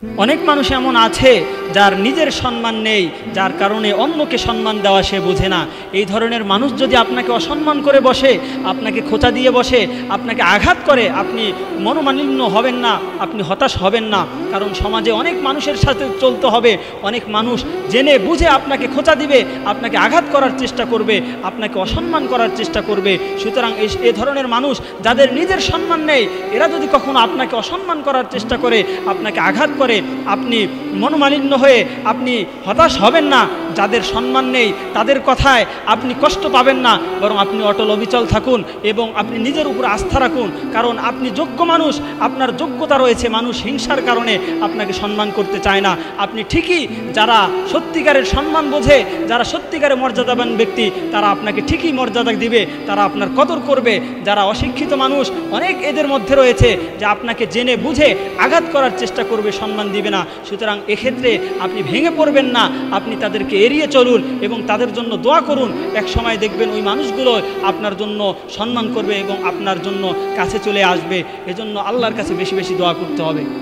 অনেক মানুষ এমন আছে যার নিজের সম্মান নেই, যার কারণে অন্যকে সম্মান দেওয়া সে বোঝে না। এই ধরনের মানুষ যদি আপনাকে অসম্মান করে বসে, আপনাকে খোঁচা দিয়ে বসে, আপনাকে আঘাত করে, আপনি মনোমালিন্য হবেন না, আপনি হতাশ হবেন না। কারণ সমাজে অনেক মানুষের সাথে চলতে হবে, অনেক মানুষ জেনে বুঝে আপনাকে খোঁচা দিবে, আপনাকে আঘাত করার চেষ্টা করবে, আপনাকে অসম্মান করার চেষ্টা করবে। সুতরাং এ ধরনের মানুষ যাদের নিজের সম্মান নেই, এরা যদি কখনো আপনাকে অসম্মান করার চেষ্টা করে, আপনাকে আঘাত করে, আপনি মনোমালিন্য হয়ে আপনি হতাশ হবেন না। যাদের সম্মান নেই তাদের কথায় আপনি কষ্ট পাবেন না, বরং আপনি অটল অবিচল থাকুন এবং আপনি নিজের উপর আস্থা রাখুন। কারণ আপনি যোগ্য মানুষ, আপনার যোগ্যতা রয়েছে। মানুষ হিংসার কারণে আপনাকে সম্মান করতে চায় না। আপনি ঠিকই, যারা সত্যিকারের সম্মান বোঝে, যারা সত্যিকারের মর্যাদাবান ব্যক্তি, তারা আপনাকে ঠিকই মর্যাদা দিবে, তারা আপনার কদর করবে। যারা অশিক্ষিত মানুষ অনেক এদের মধ্যে রয়েছে, যে আপনাকে জেনে বুঝে আঘাত করার চেষ্টা করবে, সম্মান দিবে না। সুতরাং এক্ষেত্রে আপনি ভেঙে পড়বেন না, আপনি তাদেরকে এড়িয়ে চলুন এবং তাদের জন্য দোয়া করুন। এক সময় দেখবেন ওই মানুষগুলো আপনার জন্য সম্মান করবে এবং আপনার জন্য কাছে চলে আসবে। এজন্য আল্লাহর কাছে বেশি বেশি দোয়া করতে হবে।